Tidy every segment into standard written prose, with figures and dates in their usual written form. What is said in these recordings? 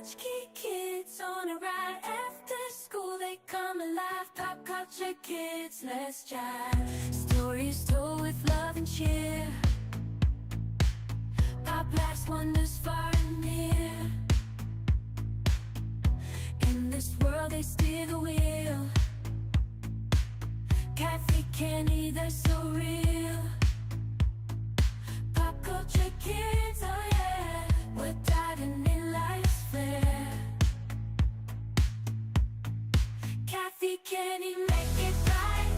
Latchkey kids on a ride after school, they come alive. Pop Kulture Kids, let's jive. Stories told with love and cheer. Pop laughs, wonders far and near. In this world they steer the wheel. Kathy, Kenny, they're so real. Pop Kulture Kids, oh yeah, we're diving in life's fair. Kathy, Kenny, make it right.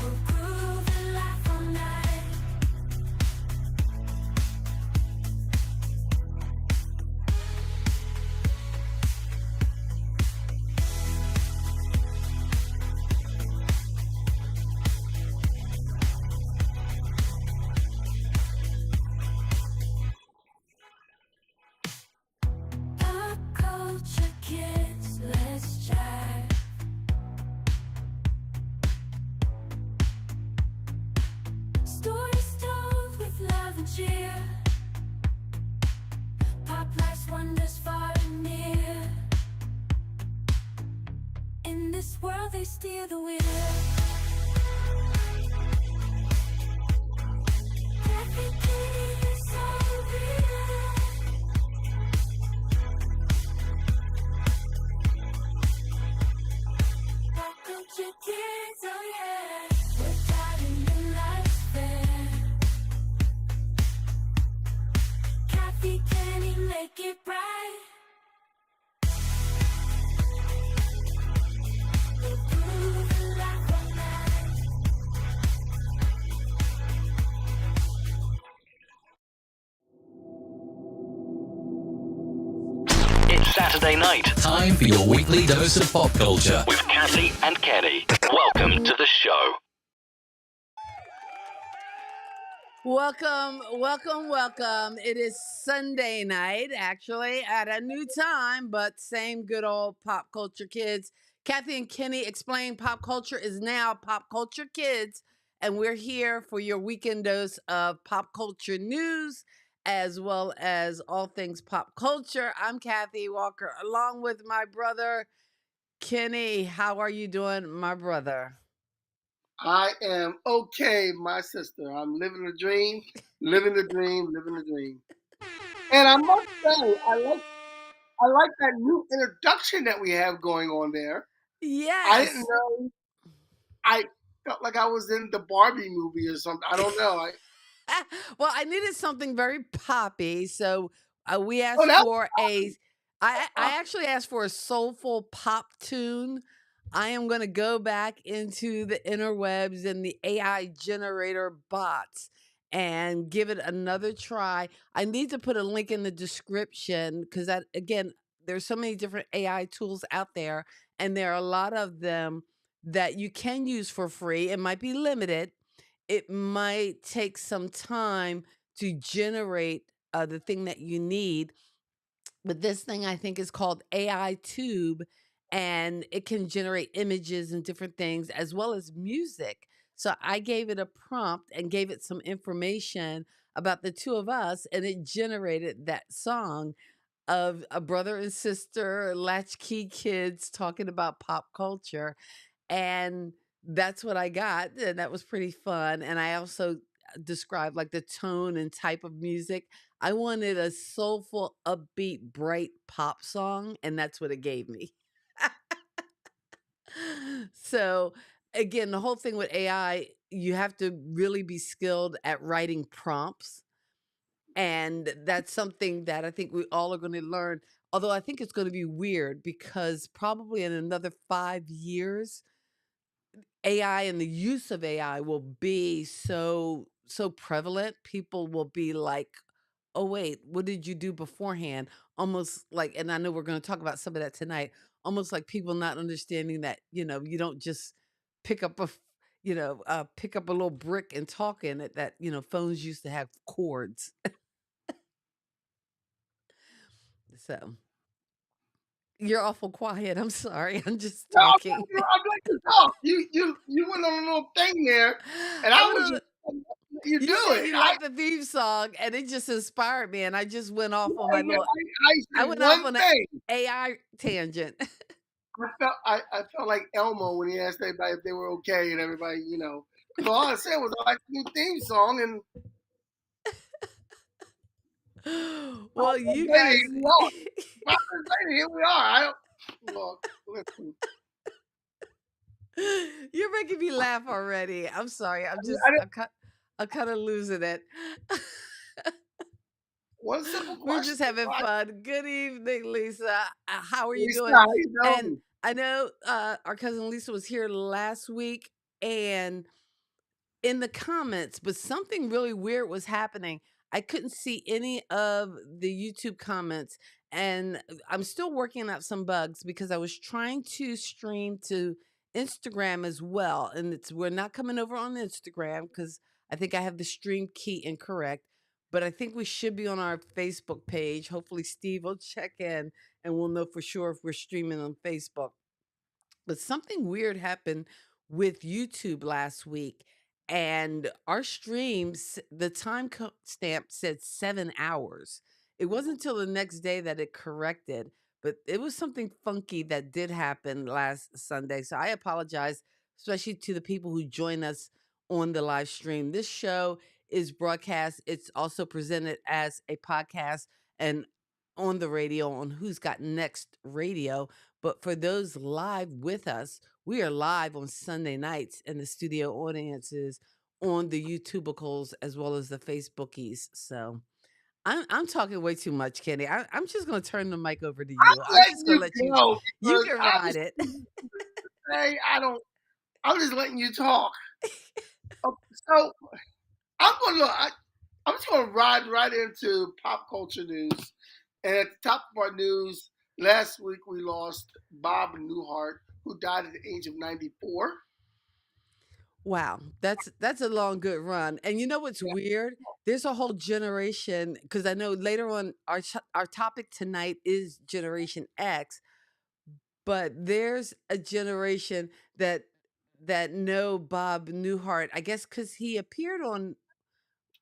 We'll groove and laugh all night. Pop Kulture Kids, let's jive. Stories told with love and cheer. Pop life's wonders far and near. In this world they steer the wheel. Kathy, Kenny, they're so real. Pop Kulture Kids, oh yeah, we're diving in life's fair. Kathy, Kenny, make it bright. We'll groove and laugh all night. It's Saturday night Time for your weekly dose of pop culture. with Kathy and Kenny. Welcome to the show. Welcome, welcome, welcome. It is Sunday night, actually, at a new time, but same good old Pop Culture Kids. Kathy and Kenny explain pop culture is now Pop Culture Kids, and we're here for your weekend dose of pop culture news as well as all things pop culture. I'm Kathy Walker, along with my brother Kenny. How are you doing, my brother? I am okay, my sister. I'm living the dream, living the dream, living the dream. And I must say, I like that new introduction that we have going on there. I didn't Yes. know. I felt like I was in the Barbie movie or something. I don't know. Well, I needed something very poppy, so we Oh, asked that was for a. I uh, actually asked for a soulful pop tune. I am going to go back into the interwebs and the AI generator bots and give it another try. I need to put a link in the description because that again, there's so many different AI tools out there, and there are a lot of them that you can use for free. It might be limited, it might take some time to generate the thing that you need. But this thing I think is called AI Tube, and it can generate images and different things as well as music. So I gave it a prompt and gave it some information about the two of us, and it generated that song of a brother and sister, latchkey kids talking about pop culture. And that's what I got, and that was pretty fun, and I also described, like, the tone and type of music. I wanted a soulful, upbeat, bright pop song, and that's what it gave me. So, again, the whole thing with AI, you have to really be skilled at writing prompts, and that's something that I think we all are gonna learn, although I think it's gonna be weird because probably in another 5 years AI and the use of AI will be so prevalent. People will be like, "Oh wait, what did you do beforehand?" Almost like, and I know we're going to talk about some of that tonight. Almost like people not understanding that you don't just pick up pick up a little brick and talk in it. That phones used to have cords. So you're awful quiet. I'm sorry. I'm just no, talking. I'd like to talk. You went on a little thing there, and I I'm was gonna just You You do said it. you like the theme song, and it just inspired me, and I just went off on my little. I I say went off one on an thing. AI tangent. I felt like Elmo when he asked everybody if they were okay, and everybody, because all I said was I like the new theme song, and Well, 5 minutes you later, guys, here we are. 5 minutes later, here we are. I don't look. Listen, you're making me laugh already. I'm sorry. I didn't. I'm kind of losing it. One simple We're just question. having fun. Good evening, Lisa. How are you Lisa, doing? how you And doing? I know our cousin Lisa was here last week, and in the comments, but something really weird was happening. I couldn't see any of the YouTube comments, and I'm still working out some bugs because I was trying to stream to Instagram as well, and we're not coming over on Instagram because I think I have the stream key incorrect. But I think we should be on our Facebook page. Hopefully, Steve will check in and we'll know for sure if we're streaming on Facebook. But something weird happened with YouTube last week, and our streams, the stamp said 7 hours. It wasn't until the next day that it corrected, but it was something funky that did happen last Sunday. So I apologize, especially to the people who join us on the live stream. This show is broadcast, it's also presented as a podcast and on the radio on Who's Got Next Radio. But for those live with us, we are live on Sunday nights, and the studio audiences on the YouTubicals as well as the Facebookies. So I'm talking way too much, Kenny. I'm just gonna turn the mic over to you. I'm I'm just letting gonna you let you go you because can I ride was it. say I don't. I'm just letting you talk. So I'm gonna look. I'm just gonna ride right into pop culture news. And at the top of our news, last week we lost Bob Newhart, who died at the age of 94. Wow, that's a long good run. And you know what's Yeah. weird? There's a whole generation because I know later on our topic tonight is Generation X, but there's a generation that know Bob Newhart. I guess because he appeared on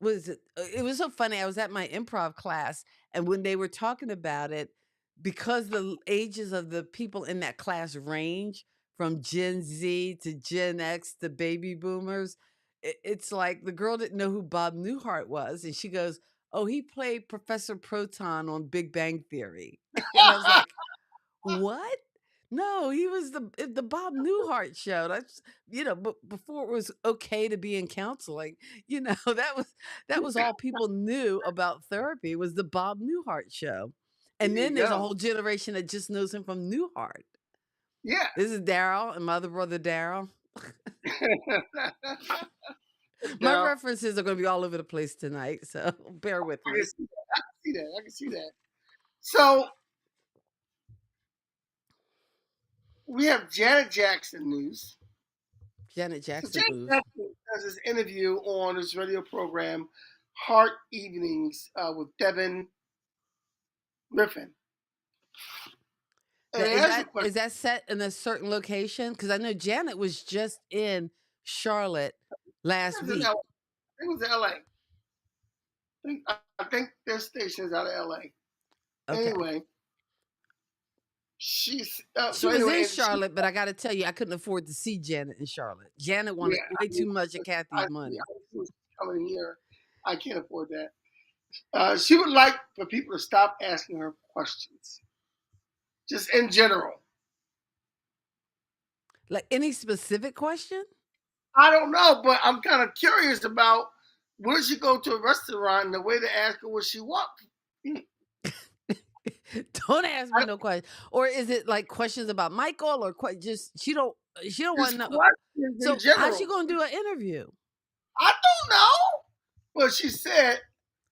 was it was so funny. I was at my improv class, and when they were talking about it, because the ages of the people in that class range from Gen Z to Gen X to baby boomers, it's like the girl didn't know who Bob Newhart was, and she goes, "Oh, he played Professor Proton on Big Bang Theory," and I was like, "What?" No, he was the Bob Newhart show. That's before it was okay to be in counseling. That was all people knew about therapy was the Bob Newhart show. There And then you there's a go. whole generation that just knows him from Newhart. Yeah. This is Daryl and my other brother Daryl. My Now, references are going to be all over the place tonight, so bear with I can me. see that. I can see that. I can see that. So we have Janet Jackson news. Janet So Jackson Janet news. Jackson does this interview on this radio program, Heart Evenings, with Devin Griffin. And That they is asked a that question. is that set in a certain location? Because I know Janet was just in Charlotte last It was in week. LA. I think it was LA. I think their station is out of LA. Okay. Anyway, she's She so was anyway, in and she Charlotte, but I got to tell you, I couldn't afford to see Janet in Charlotte. Janet yeah, wanted way I too mean, much of I Kathy's see money. who's coming here. I can't afford that. She would like for people to stop asking her questions, just in general. Like any specific question? I don't know, but I'm kind of curious about when she go to a restaurant and the way to ask her what she wants. Don't ask me I, no question. Or is it like questions about Michael or just she don't want just to know. questions in So how's she general. going to do an interview? I don't know. But she said,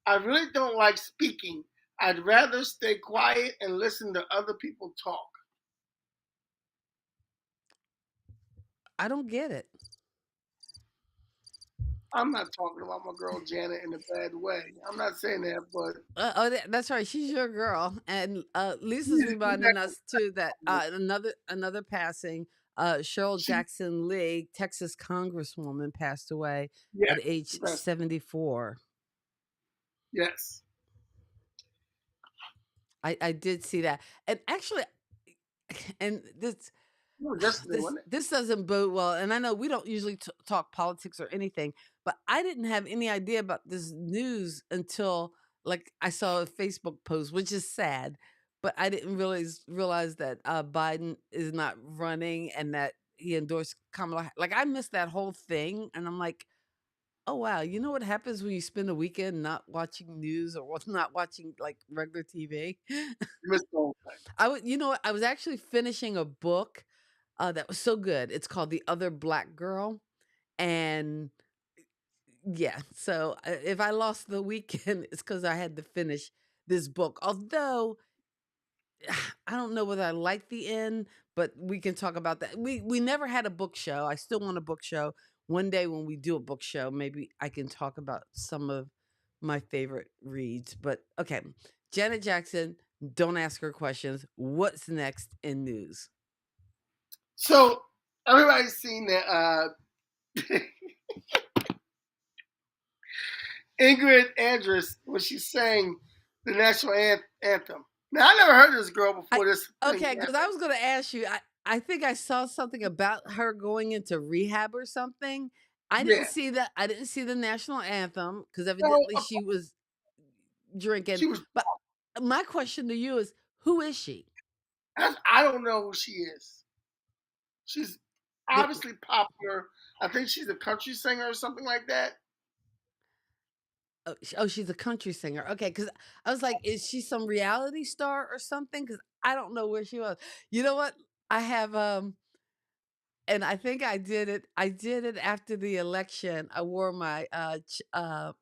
I really don't like speaking. I'd rather stay quiet and listen to other people talk. I don't get it. I'm not talking about my girl Janet in a bad way. I'm not saying that, but That's right. She's your girl, and Lisa's she's reminding us too that exactly. another passing. Cheryl She, Jackson Lee, Texas Congresswoman, passed away yes, at age that's, 74. yes. I did see that. And actually, and It was yesterday, wasn't it? this doesn't bode well. And I know we don't usually talk politics or anything, but I didn't have any idea about this news until like I saw a Facebook post, which is sad. But I didn't realize that Biden is not running and that he endorsed Kamala. Like I missed that whole thing, and I'm like, oh wow, you know what happens when you spend a weekend not watching news or not watching like regular TV? You missed the whole thing. You know what? I was actually finishing a book that was so good. It's called The Other Black Girl, and yeah. So if I lost the weekend, it's because I had to finish this book. Although I don't know whether I like the end, but we can talk about that. We never had a book show. I still want a book show. One day when we do a book show, maybe I can talk about some of my favorite reads. But okay, Janet Jackson, don't ask her questions. What's next in news? So everybody's seen that Ingrid Andress when she sang the national anthem. Now I never heard of this girl before this thing Okay, because I happened. was going to ask you. I think I saw something about her going into rehab or something. I didn't Yeah. see that. I didn't see the national anthem because So evidently she was drinking. she was. But my question to you is, who is she? I don't know who she is. She's The, obviously popular. I think she's a country singer or something like that. oh, she's a country singer. Okay, because I was like, is she some reality star or something? Because I don't know where she was. You know what? I have and I think I did it. I did it after the election. I wore my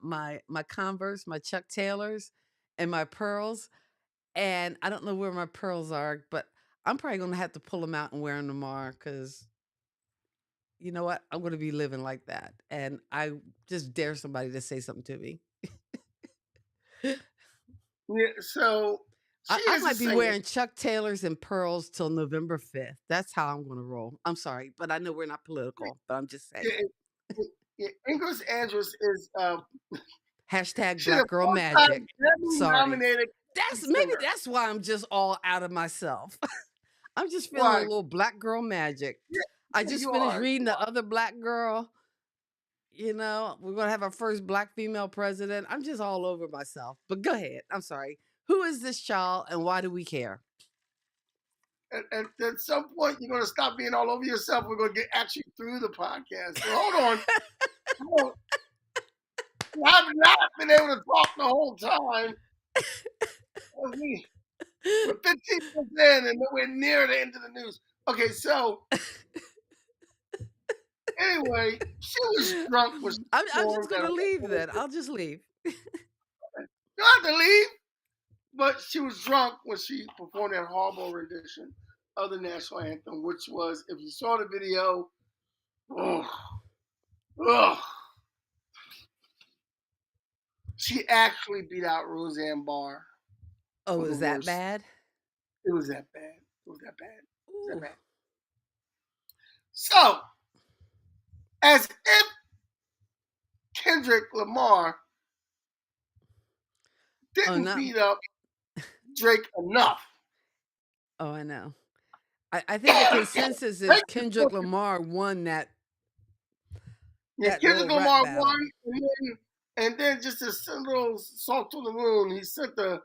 my Converse, my Chuck Taylors, and my pearls. And I don't know where my pearls are, but I'm probably gonna have to pull them out and wear them tomorrow because you know what? I'm gonna be living like that. And I just dare somebody to say something to me. Yeah. So she I is a might be singer. wearing Chuck Taylors and pearls till November 5th. That's how I'm gonna roll. I'm sorry, but I know we're not political, but I'm just saying. Yeah, yeah, Ingrid Andress is Hashtag she's a Black Girl four-time Magic. Sorry. Grammy-nominated country Maybe singer. that's why I'm just all out of myself. I'm just feeling a Why? little black girl magic. Yeah, I yeah, just you finished are. reading The Other Black Girl. You know, we're gonna have our first black female president. I'm just all over myself. But go ahead. I'm sorry. Who is this child and why do we care? And at some point, you're going to stop being all over yourself. We're going to get actually through the podcast. So hold on. I've not been able to talk the whole time. We're 15 minutes in and nowhere near the end of the news. Okay, so anyway, she was drunk when she I'm just performed at gonna leave her. then. I'll just leave. You don't have to leave, but she was drunk when she performed that horrible rendition of the national anthem, which was, if you saw the video, oh, ugh. She actually beat out Roseanne Barr Oh, for the is that worst. bad? It was that bad. It was that bad. It was that Ooh. bad. So, as if Kendrick Lamar Oh, didn't not. beat up Drake enough. Oh, I know. I think the consensus is Drake, Kendrick Lamar won that yeah, little Kendrick rap Lamar battle. won, and then just a little salt to the moon. He sent there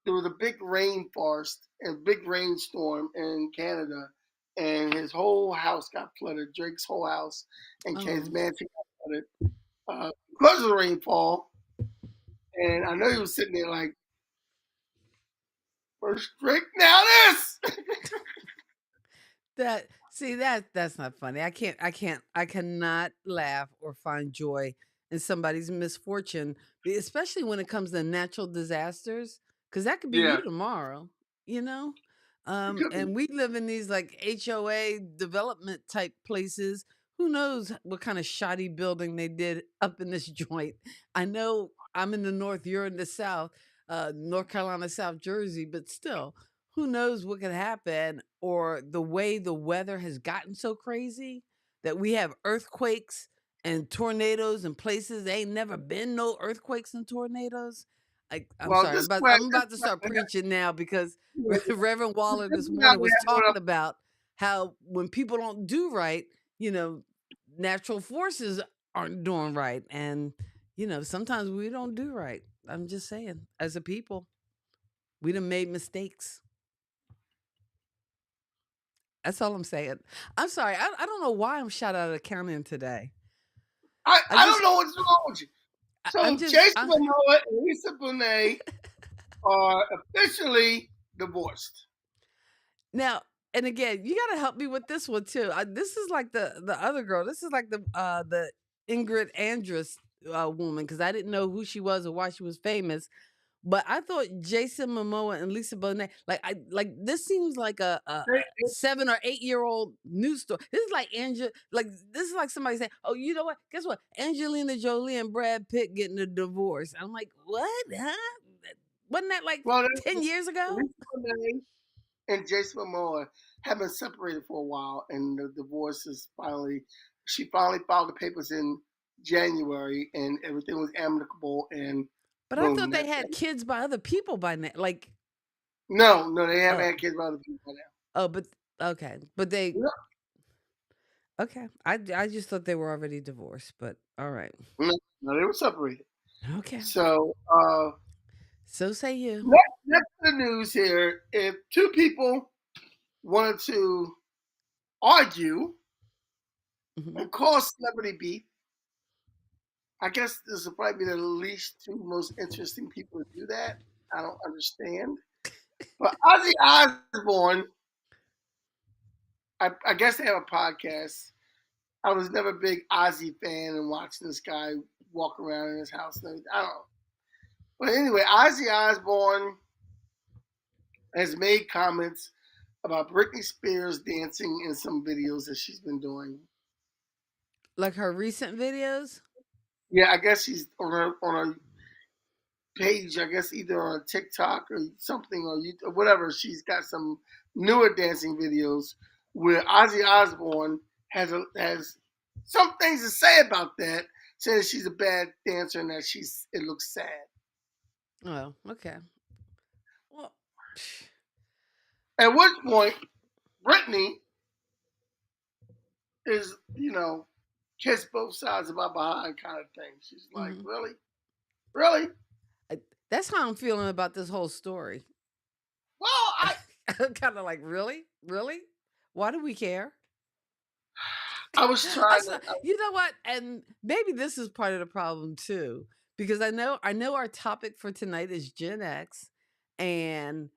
was a big rainforest and big rainstorm in Canada, and his whole house got flooded. Drake's whole house and Kate's Oh. mansion got flooded because of the rainfall. And I know he was sitting there like, first Drake, now this. That's not funny. I cannot laugh or find joy in somebody's misfortune, especially when it comes to natural disasters, because that could be Yeah, you tomorrow, you know? it could be. And we live in these like HOA development type places. Who knows what kind of shoddy building they did up in this joint? I know I'm in the north, you're in the south, North Carolina, South Jersey, but still, who knows what could happen, or the way the weather has gotten so crazy that we have earthquakes and tornadoes in places ain't never been no earthquakes and tornadoes. I'm Well, sorry, this is what I'm about to start preaching now because Reverend Waller this this is how morning we was have one talking of about how when people don't do right, you know, natural forces aren't doing right, and sometimes we don't do right. I'm just saying, as a people, we done made mistakes. That's all I'm saying. I'm sorry. I don't know why I'm shot out of the cannon today. I I don't just know what's wrong with you. I'm So just Jason Momoa and Lisa Bonet are officially divorced. now, and again, you got to help me with this one too. This is like the other girl. This is like the Ingrid Andress woman, because I didn't know who she was or why she was famous. But I thought Jason Momoa and Lisa Bonet, like this seems like a They, 7 or 8 year old news story. This is like this is like somebody saying, "Oh, you know what? Guess what? Angelina Jolie and Brad Pitt getting a divorce." I'm like, "What? Huh? Wasn't that like well, 10 years ago?" Lisa Bonet and Jason Momoa have been separated for a while, and the divorce is finally. She finally filed the papers in January, and everything was amicable. And But I boom, thought they that's had it. kids by other people by now. Like, No, they haven't oh, had kids with other people now. oh, but okay, but they No, okay. I just thought they were already divorced. But all right, they were separated. okay. So So say you. next to the news here, if two people wanted to argue Hmm. and cause celebrity beef, I guess this will probably be the least two most interesting people to do that. I don't understand. But Ozzy Osbourne, I guess they have a podcast. I was never a big Ozzy fan and watching this guy walk around in his house and everything. I don't know. But anyway, Ozzy Osbourne has made comments about Britney Spears dancing in some videos that she's been doing. Like her recent videos. Yeah, I guess she's on her page. I guess either on TikTok or something or YouTube, or whatever. She's got some newer dancing videos where Ozzy Osbourne has some things to say about that, saying she's a bad dancer and that it looks sad. Oh, okay. Well, At which point, Britney is kiss both sides of my behind kind of thing. She's like, mhm. really, really? That's how I'm feeling about this whole story. Well, I I'm kind of like, really, really. Why do we care? I was trying to. You know what? And maybe this is part of the problem too, because I know our topic for tonight is Gen X, and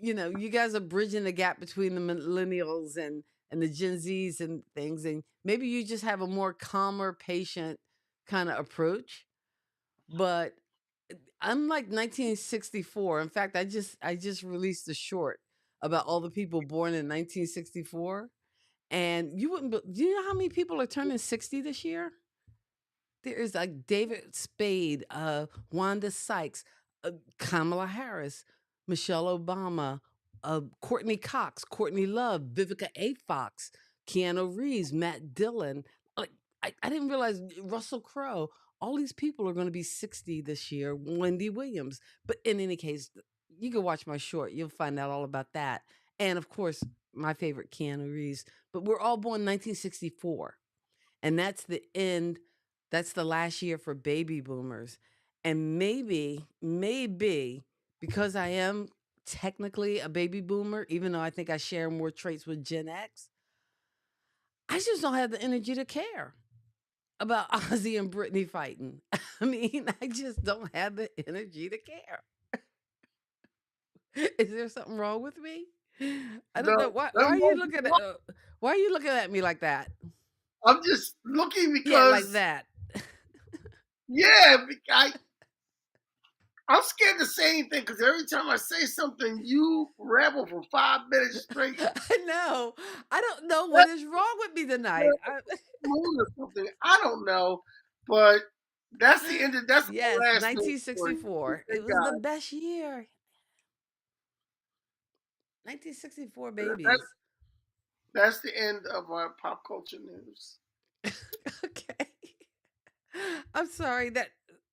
you guys are bridging the gap between the millennials and the Gen Zs and things, and maybe you just have a more calmer, patient kind of approach. But I'm like 1964. In fact, I just released a short about all the people born in 1964. And you wouldn't, do you know how many people are turning 60 this year? There is like David Spade, Wanda Sykes, Kamala Harris, Michelle Obama, Courtney Cox, Courtney Love, Vivica A. Fox, Keanu Reeves, Matt Dillon. Like I didn't realize Russell Crowe. All these people are going to be 60 this year. Wendy Williams. But in any case, you can watch my short. You'll find out all about that. And of course, my favorite Keanu Reeves. But we're all born 1964, and that's the end. That's the last year for baby boomers. And maybe because I am technically a baby boomer, even though I think I share more traits with Gen X, I just don't have the energy to care about Ozzy and Britney fighting. I mean, I just don't have the energy to care. Is there something wrong with me? I don't No, know. Why no, are you no, looking at why are you looking at me like that? I'm just looking Yeah, like because that. yeah, I'm scared to say anything because every time I say something, you ramble for 5 minutes straight. I know. I don't know what That's is wrong with me tonight. moon or something. I don't know, but that's the Yes, last news story. 1964. It Thank was the God. best year. 1964 That, babies. that's the end of our pop culture news. Okay. I'm sorry that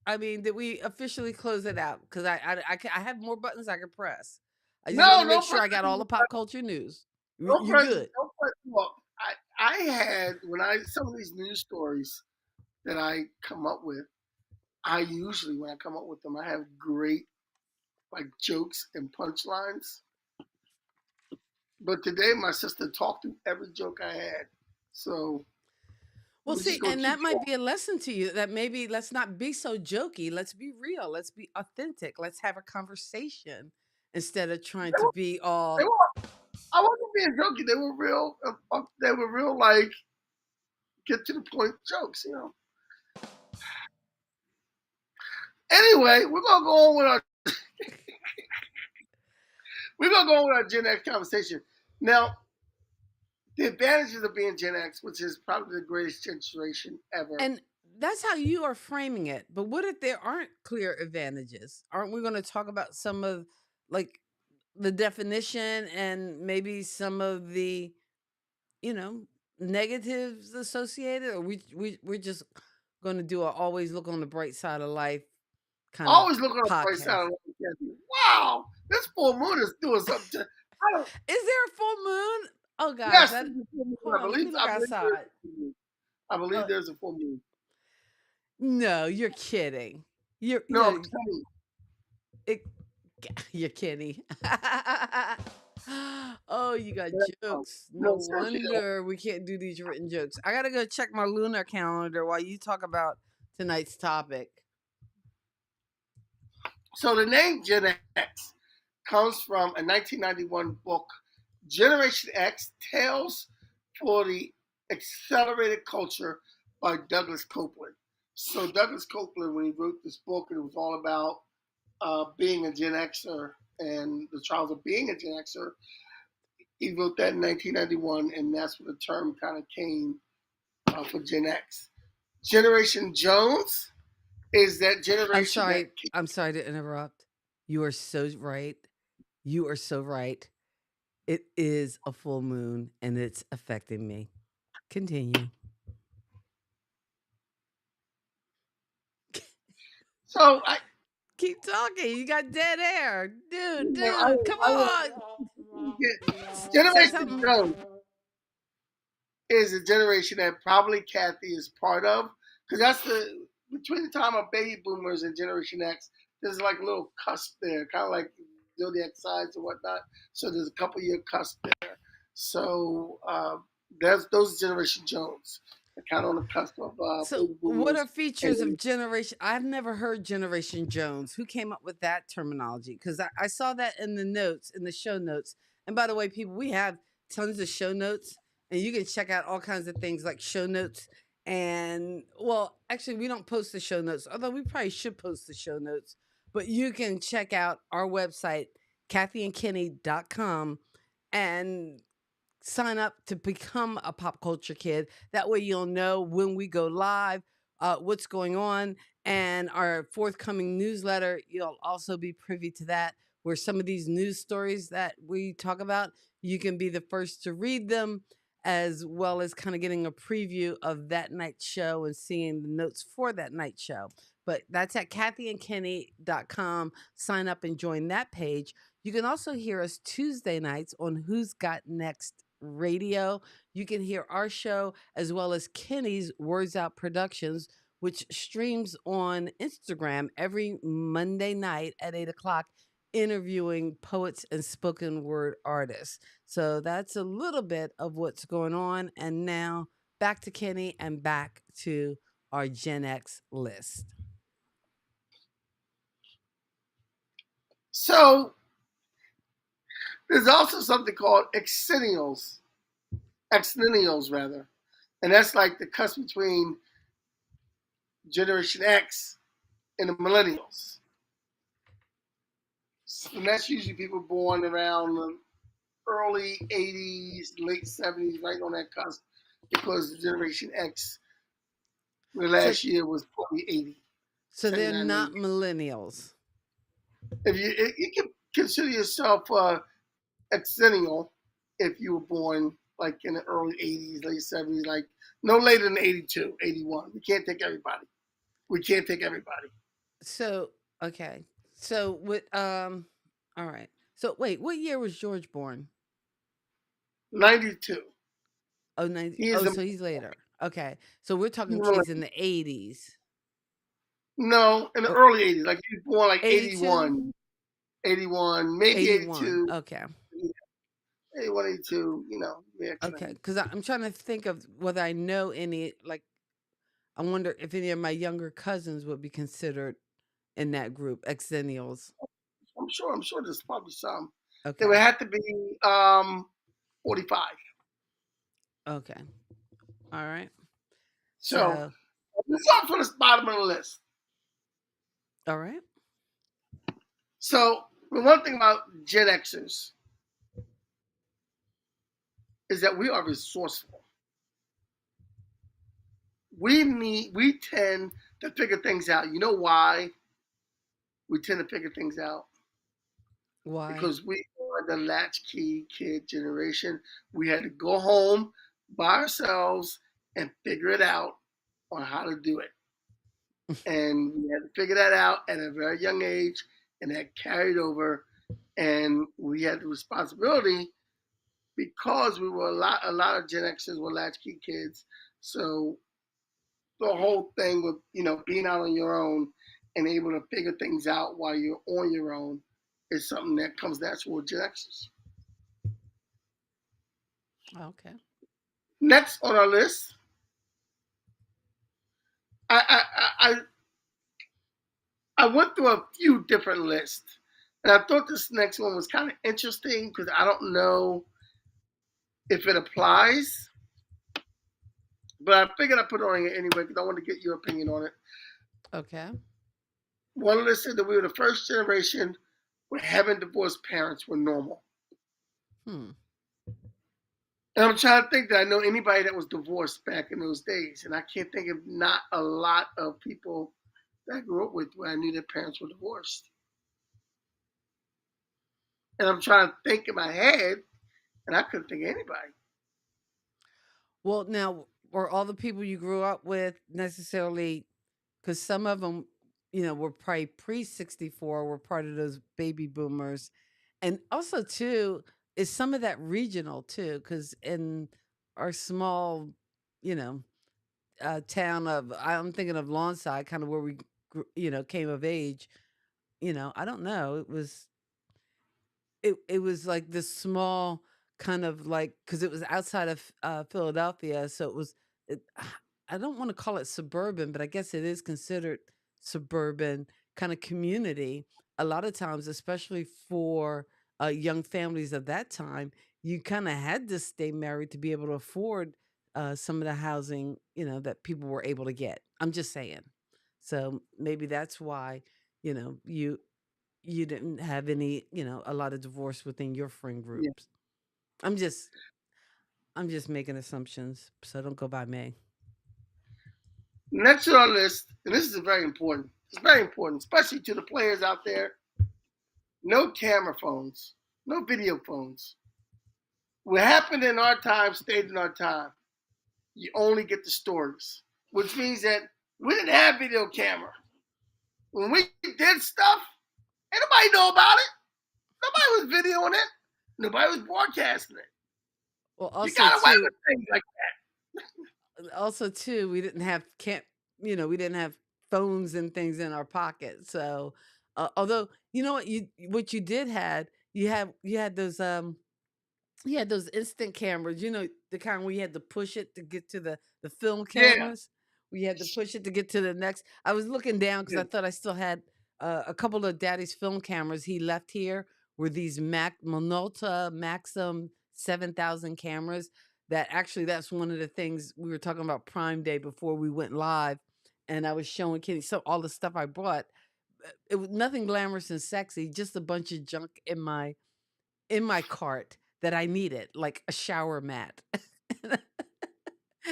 I mean, did we officially close it out? Because I have more buttons I can press. I just want No, to make no sure I got all the pressure. pop culture news. No You're pressure. good. No pressure. Look, I had when I some of these news stories that I come up with. I usually when I come up with them, I have great like jokes and punchlines. But today my sister talked through every joke I had. So Well, we're just see, gonna and keep that might going. be a lesson to you that maybe let's not be so jokey. Let's be real. Let's be authentic. Let's have a conversation instead of trying They to were, be they all. were, I wasn't being jokey. They were real like get to the point jokes. Anyway, we're gonna go on with our Gen X conversation. Now, the advantages of being Gen X, which is probably the greatest generation ever. And that's how you are framing it. But what if there aren't clear advantages? Aren't we going to talk about some of like the definition and maybe some of the, you know, negatives associated? Or we're just going to do a always look on the bright side of life kind of Always look on the bright side podcast? of life. Wow, this full moon is doing something. I don't. Is there a full moon? Oh gosh, Yes, that there's a full moon. hold on, let me look I believe there's outside. a full moon. I believe Uh, there's a full moon. no, you're kidding. No, I'm You're telling you. it, you're kidding. Oh, you got No, jokes. No no, seriously though. wonder we can't do these written jokes. I gotta go check my lunar calendar while you talk about tonight's topic. So the name Gen X comes from a 1991 book, Generation X: Tales for the Accelerated Culture by Douglas Copeland. So Douglas Copeland, when he wrote this book, it was all about being a Gen Xer and the trials of being a Gen Xer. He wrote that in 1991, and that's where the term kind of came for Gen X. Generation Jones is that I'm generation that sorry. I'm sorry to interrupt. You are so right. You are so right. It is a full moon and it's affecting me. Continue. so I Keep talking. You got dead air. I, Dude, come on. Say Generation something. Jones is a generation that probably Kathy is part of because that's the between the time of baby boomers and Generation X. There's like a little cusp there, kind of like zodiac signs and whatnot. So there's a couple year cusp there. So there's those Generation Jones, kind of on the cusp of So, baby what are boomers. features And of Generation? I've never heard Generation Jones. Who came up with that terminology? Because I saw that in the notes, in the show notes. And by the way, people, we have tons of show notes, and you can check out all kinds of things like show notes. And well, actually, we don't post the show notes, although we probably should post the show notes. But you can check out our website, kathyandkenny.com, and sign up to become a pop culture kid. That way you'll know when we go live, what's going on, and our forthcoming newsletter. You'll also be privy to that, where some of these news stories that we talk about, you can be the first to read them, as well as kind of getting a preview of that night's show and seeing the notes for that night show. But that's at kathyandkenny.com. Sign up and join that page. You can also hear us Tuesday nights on Who's Got Next Radio. You can hear our show as well as Kenny's Words Out Productions, which streams on Instagram every Monday night at 8 o'clock, interviewing poets and spoken word artists. So that's a little bit of what's going on. And now back to Kenny and back to our Gen X list. so there's also something called Exenials rather, and that's like the cusp between Generation X and the Millennials. And that's usually people born around the early 80s, late 70s, right on that cusp, because Generation X, the So, last year was probably 80, so they're 79, not 80. millennials. If you can consider yourself Exenial if you were born like in the early 80s, late 70s, like no later than 82, 81. We can't take everybody. We can't take everybody. So, okay. So with all right. So wait, what year was George born? 92. Oh, 90. He is Oh, a so he's later. Okay. So we're talking kids in millennial. the 80s. No, in the Or early 80s. Like he was born like 82? 81, 81, maybe 81. 82. Okay. 81, 82, yeah, Okay. connected. Cuz I'm trying to think of whether I know any, like, I wonder if any of my younger cousins would be considered in that group, Exenials. I'm sure there's probably some. They would Okay. have to be 45. Okay. All right. So So, let's start from the bottom of the list. all right. So the one thing about Gen Xers is that we are resourceful. We tend to figure things out. You know why we tend to figure things out? Why? Because we are the latchkey kid generation. We had to go home by ourselves and figure it out on how to do it. And we had to figure that out at a very young age, and that carried over. And we had the responsibility because we were a lot of Gen Xers were latchkey kids. So the whole thing with being out on your own and able to figure things out while you're on your own is something that comes natural with Gen Xers. Okay. Next on our list, I I, I I went through a few different lists, and I thought this next one was kind of interesting because I don't know if it applies, but I figured I'd put it on here anyway because I want to get your opinion on it. Okay. One list said that we were the first generation where having divorced parents were normal. Hmm. And I'm trying to think that I know anybody that was divorced back in those days, and I can't think of not a lot of people that I grew up with where I knew their parents were divorced. And I'm trying to think in my head, and I couldn't think of anybody. Well, now, were all the people you grew up with necessarily, because some of them, were probably pre 64, were part of those baby boomers. And also, too, is some of that regional, too, because in our small, you know, town of, I'm thinking of Lawnside, kind of where we, came of age, I don't know. It was like this small kind of like, because it was outside of Philadelphia, so it was. It, I don't want to call it suburban, but I guess it is considered suburban kind of community. A lot of times, especially for young families of that time, you kind of had to stay married to be able to afford some of the housing, that people were able to get. I'm just saying. So maybe that's why, you didn't have any, a lot of divorce within your friend Yeah. groups. I'm just I'm just making assumptions, so don't go by me. Next on our list, and this is very important. It's very important, especially to the players out there. No camera phones, no video phones. What happened in our time stayed in our time. You only get the stories, which means that we didn't have video camera. When we did stuff, ain't nobody know about it. Nobody was videoing it. Nobody was broadcasting it. Well, You also got away too, with things like we didn't have can't, we didn't have phones and things in our pocket. So, although what you did had, you had those he had those instant cameras, the kind where you had to push it to get to the film that. Yeah. cameras. We had to push it to get to the next. I was looking down because Yeah. I thought I still had a couple of Daddy's film cameras he left here. Were these Minolta Maxim 7,000 cameras? That actually, that's one of the things we were talking about Prime Day before we went live, and I was showing Kenny so all the stuff I brought. It was nothing glamorous and sexy, just a bunch of junk in my cart that I needed, like a shower mat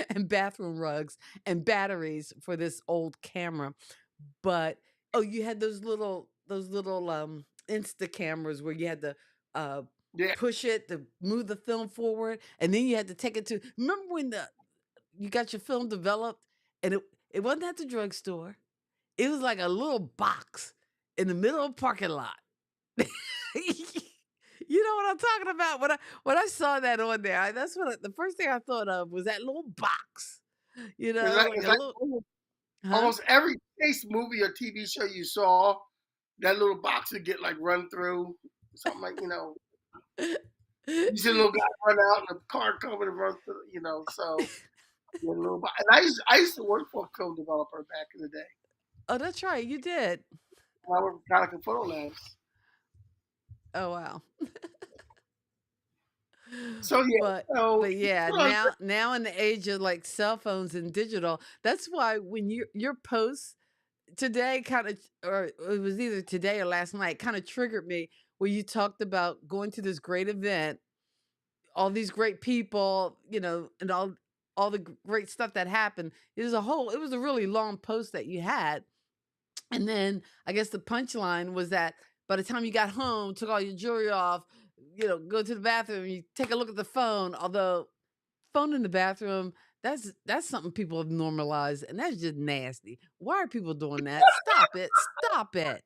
and bathroom rugs and batteries for this old camera. But you had those little Insta cameras where you had to uh Yeah. push it to move the film forward, and then you had to take it to. Remember when you got your film developed, and it wasn't at the drugstore. It was like a little box in the middle of a parking lot. You know what I'm talking about? When I saw that on there, that's the first thing I thought of was that little box. You It's know, like, like it's a like little, huh? almost every chase movie or TV show you saw, that little box would get like run through. Something like, you see a little guy run out and the car coming and run through, so yeah, a little box. And I used to work for a film developer back in the day. Oh, that's right, you did. I worked for Conic and Photo Labs. Oh wow. So yeah, But so but yeah, put on now in the age of like cell phones and digital, that's why when your posts today kind of, or it was either today or last night, kind of triggered me where you talked about going to this great event, all these great people, and all the great stuff that happened. It was a really long post that you had. And then I guess the punchline was that by the time you got home, took all your jewelry off, go to the bathroom, you take a look at the phone, although phone in the bathroom, that's something people have normalized, and that's just nasty. Why are people doing that? Stop it. Stop it.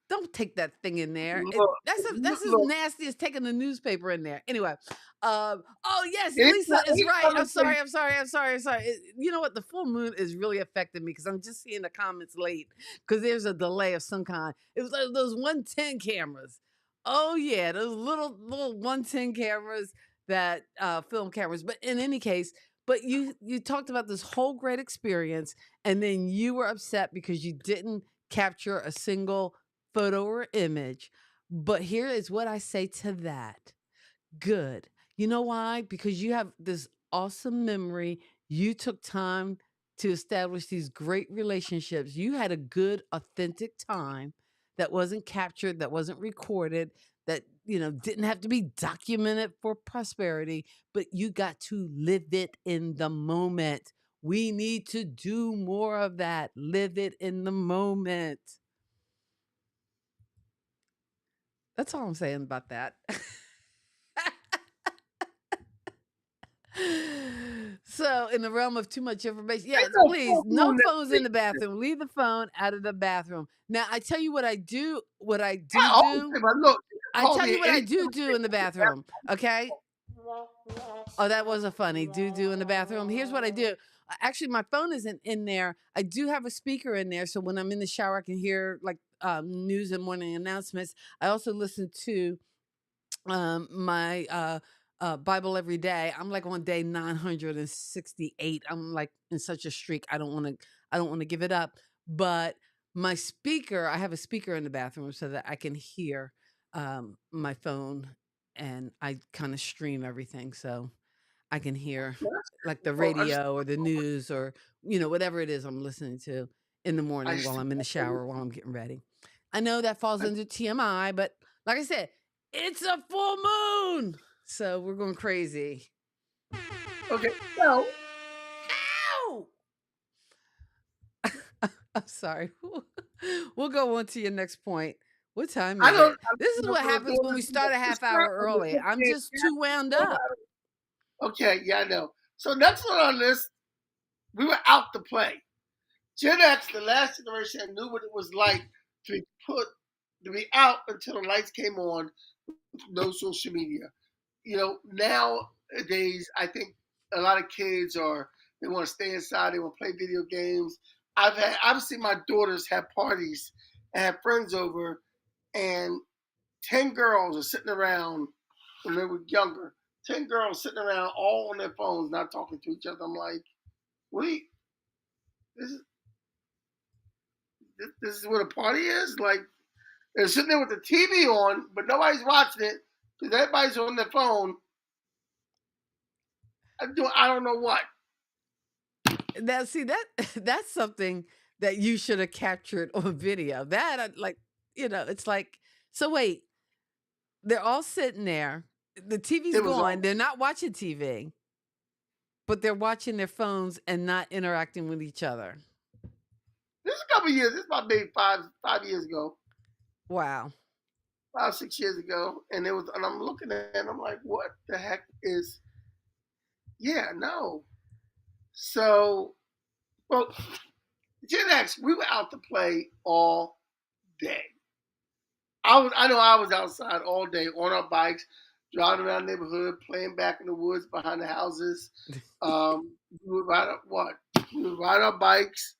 Don't take that thing in there. look, That's as look, nasty as taking the newspaper in there. Anyway, oh yes, it's Lisa is right. not I'm the sorry. same. I'm sorry. You know what? The full moon is really affecting me because I'm just seeing the comments late because there's a delay of some kind. It was like those 110 cameras. Oh yeah, those little 110 cameras that film cameras. But in any case, but you talked about this whole great experience, and then you were upset because you didn't capture a single photo or image. But here is what I say to that. Good. You know why? Because you have this awesome memory. You took time to establish these great relationships. You had a good, authentic time that wasn't captured, that wasn't recorded, that, didn't have to be documented for prosperity, but you got to live it in the moment. We need to do more of that. Live it in the moment. That's all I'm saying about that. So, in the realm of too much information, Ain't yes, no please, full no moon next phones in week. the bathroom. Leave the phone out of the bathroom. Now, I tell you what I do. What I I do always do. say, but look, you can I call tell me you at what I any do time. do in the bathroom. Okay. Oh, that was a funny do in the bathroom. Here's what I do. Actually, my phone isn't in there. I do have a speaker in there, so when I'm in the shower, I can hear like news and morning announcements. I also listen to my Bible every day. I'm like on day 968. I'm like in such a streak. I don't want to give it up. But my speaker, I have a speaker in the bathroom so that I can hear my phone, and I kind of stream everything so I can hear like the Well, radio or the news or whatever it is I'm listening to in the I morning used while to I'm in the shower while I'm getting ready. I know that falls under TMI, but like I said, it's a full moon. So we're going crazy. okay, so Ow! I'm sorry. We'll go on to your next point. What time I is don't. it? This is what happens when we start a half hour early. I'm just too wound up. Okay, yeah, I know. So next one on this, we were out to play. Gen X, the last generation that knew what it was like to put to be out until the lights came on, no social media. Nowadays I think a lot of kids they want to stay inside, they want to play video games. I've seen my daughters have parties and have friends over, and 10 girls are sitting around when they were younger. 10 girls sitting around all on their phones, not talking to each other. I'm like, wait, this is this is what a party is? Like they're sitting there with the TV on, but nobody's watching it because everybody's on their phone. I don't know what. Now, see that that's something that you should have captured on video. That like, it's like, so wait, they're all sitting there. The TV's It was going. all. They're not watching TV, but they're watching their phones and not interacting with each other. This is a couple of years. This is about maybe five years ago. Wow. 5, 6 years ago, and I'm looking at it, and I'm like, what the heck is? Yeah, no. So, well, Gen X, we were out to play all day. I know I was outside all day on our bikes, driving around the neighborhood, playing back in the woods behind the houses. We would ride up what? We would ride our bikes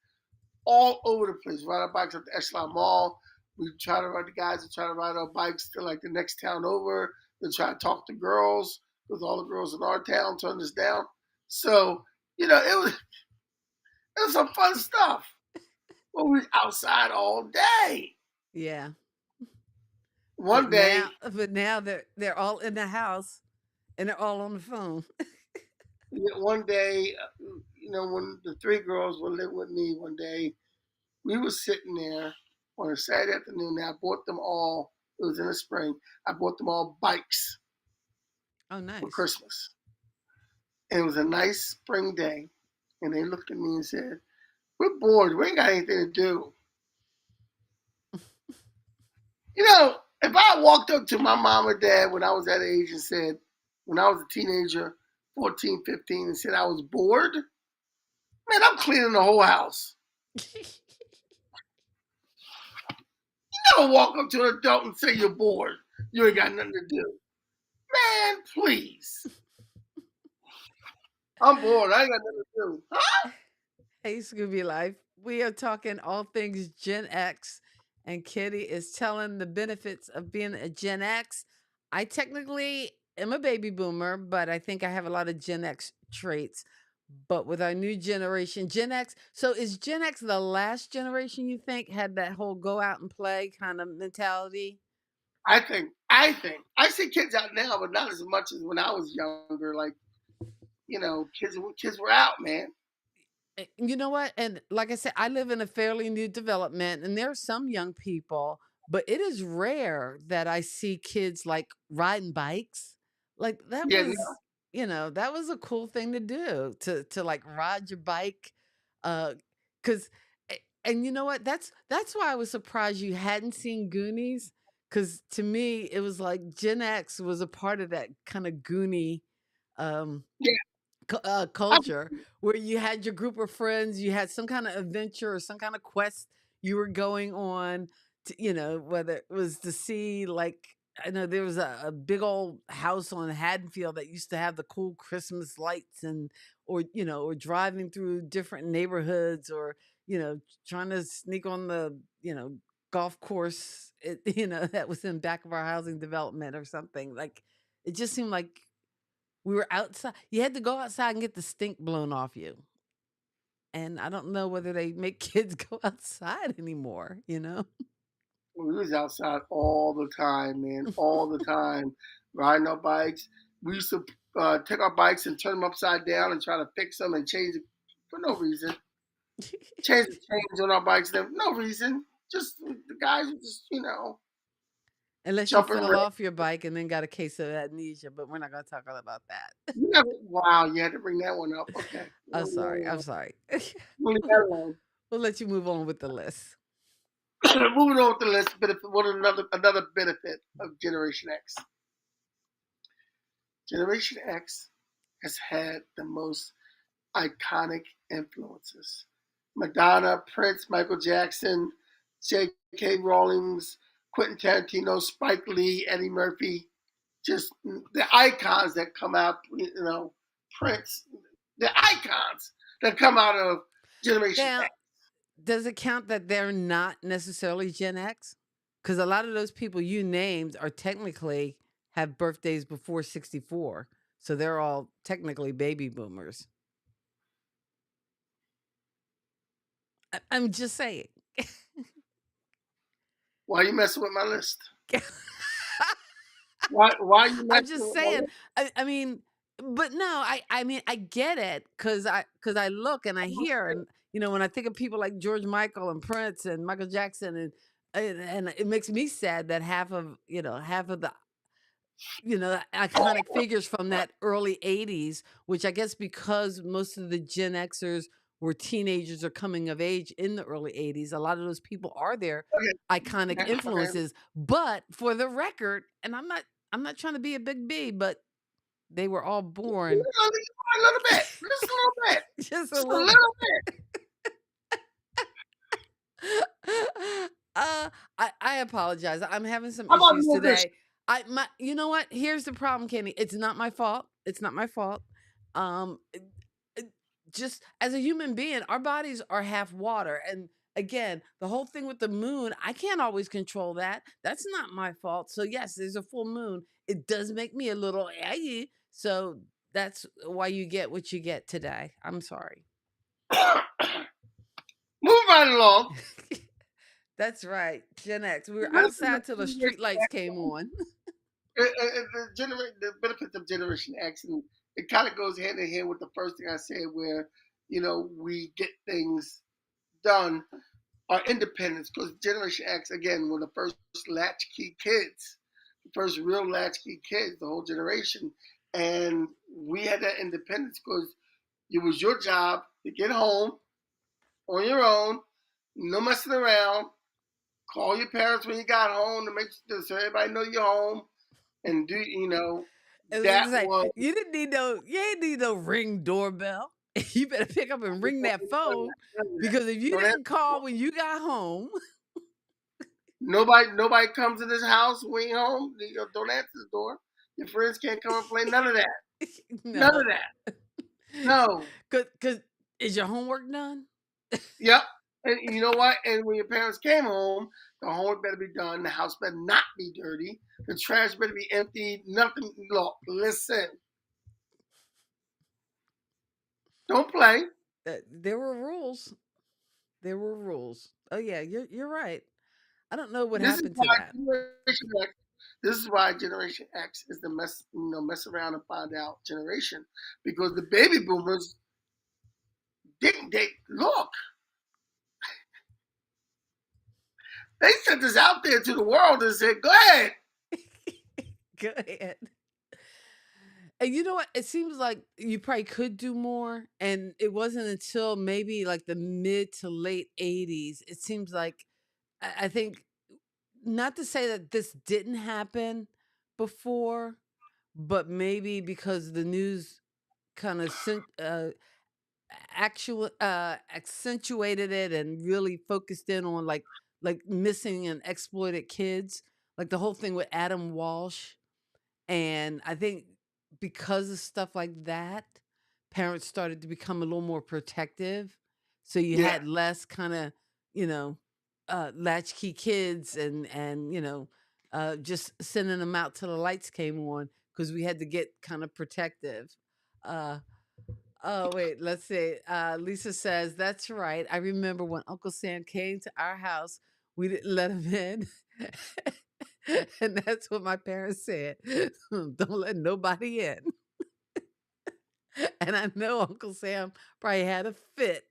all over the place. Ride our bikes at the Echelon Mall. We try to ride the guys would try to ride our bikes to like the next town over. They try to talk to girls because all the girls in our town turned us down. So it was some fun stuff. But we was outside all day. Yeah. One day, But now they're all in the house and they're all on the phone. one day, when the three girls were living with me, one day we were sitting there on a Saturday afternoon. Now I bought them all. It was in the spring. I bought them all bikes Oh, for nice. Christmas. And it was a nice spring day. And they looked at me and said, "We're bored. We ain't got anything to do." If I walked up to my mom or dad when I was that age and said, when I was a teenager, 14, 15, and said I was bored, man, I'm cleaning the whole house. You never walk up to an adult and say you're bored. You ain't got nothing to do. Man, please. I'm bored. I ain't got nothing to do. Huh? Hey, Scooby Life. We are talking all things Gen X, and Kitty is telling the benefits of being a Gen X. I technically am a baby boomer, but I think I have a lot of Gen X traits. But with our new generation, Gen X, so is Gen X the last generation you think had that whole go out and play kind of mentality? I see kids out now, but not as much as when I was younger. Like, kids were out, man. You know what? And like I said, I live in a fairly new development, and there are some young people, but it is rare that I see kids like riding bikes. Like that Yeah, was, that was a cool thing to do to like ride your bike. Cause and you know what? That's why I was surprised you hadn't seen Goonies. Cause to me, it was like Gen X was a part of that kind of Goonie um yeah. I, culture where you had your group of friends, you had some kind of adventure or some kind of quest you were going on to, whether it was to see like I know there was a big old house on Haddonfield that used to have the cool Christmas lights or driving through different neighborhoods or, trying to sneak on the, golf course, that was in back of our housing development or something. Like it just seemed like we were outside. You had to go outside and get the stink blown off you. And I don't know whether they make kids go outside anymore. we was outside all the time, man, all the time, riding our bikes. We used to take our bikes and turn them upside down and try to fix them and change it for no reason. Change the chains on our bikes, no reason. Just the guys were just, Unless you jumping fell around. off your bike and then got a case of amnesia, but we're not going to talk about that. Wow, you had to bring that one up. Okay. I'm sorry. I'm sorry. We'll leave that alone. We'll let you move on with the list. Moving on with the list, what another benefit of Generation X? Generation X has had the most iconic influences. Madonna, Prince, Michael Jackson, J.K. Rowling's, Quentin Tarantino, Spike Lee, Eddie Murphy, just the icons that come out, Prince, the icons that come out of Generation Now, X. does it count that they're not necessarily Gen X? Because a lot of those people you named are technically have birthdays before 64. So they're all technically baby boomers. I'm just saying. Why are you messing with my list? Why are you I'm messing just with my saying. list? I mean, but no, I mean I get it because I look and I hear and when I think of people like George Michael and Prince and Michael Jackson and it makes me sad that half of the iconic figures from that early 80s, which I guess because most of the Gen Xers were teenagers or coming of age in the early 80s. A lot of those people are their Okay. iconic Okay. influences. But for the record, and I'm not trying to be a big B, but they were all born A little bit. Just a little bit. just a Just a little little bit. I apologize. I'm having some How about issues New Edition? today. You know what? Here's the problem, Kenny. It's not my fault. It's not my fault. Um it- just as a human being, our bodies are half water. And again, the whole thing with the moon, I can't always control that. That's not my fault. So yes, there's a full moon. It does make me a little aggy. So that's why you get what you get today. I'm sorry. Move right along. That's right. Gen X. We were Listen to outside till the street lights came on. the benefits of Generation X, and it kind of goes hand in hand with the first thing I said, where we get things done, our independence, because Generation X again were the first latchkey kids, the first real latchkey kids, the whole generation, and we had that independence because it was your job to get home on your own, no messing around. Call your parents when you got home to make sure so everybody know you're home, and I was that gonna say, was you ain't need no ring doorbell. You better pick up and ring that phone because if you don't answer didn't the door. call when you got home, Nobody comes in this house when you're home. Don't answer the door. Your friends can't come and play. None of that. None of no. that. No. Cause is your homework done? Yep. And you know what? And when your parents came home, the homework better be done. The house better not be dirty. The trash better be empty. Nothing. Look, listen. Don't play. There were rules. There were rules. Oh yeah, you're right. I don't know what This is happened to why that. Generation X. This is why Generation X is the mess around and find out generation, because the baby boomers didn't. They look. They sent this out there to the world and said, "Go ahead." Go ahead. And you know what? It seems like you probably could do more. And it wasn't until maybe like the mid to late 80s. It seems like, I think, not to say that this didn't happen before, but maybe because the news kind of accentuated it and really focused in on like missing and exploited kids, like the whole thing with Adam Walsh. And I think because of stuff like that, parents started to become a little more protective. So you Yeah, had less kind of, you know, latchkey kids and just sending them out till the lights came on because we had to get kind of protective. Uh, oh wait, let's see. Lisa says that's right. I remember when Uncle Sam came to our house, we didn't let him in. And that's what my parents said. Don't let nobody in. And I know Uncle Sam probably had a fit.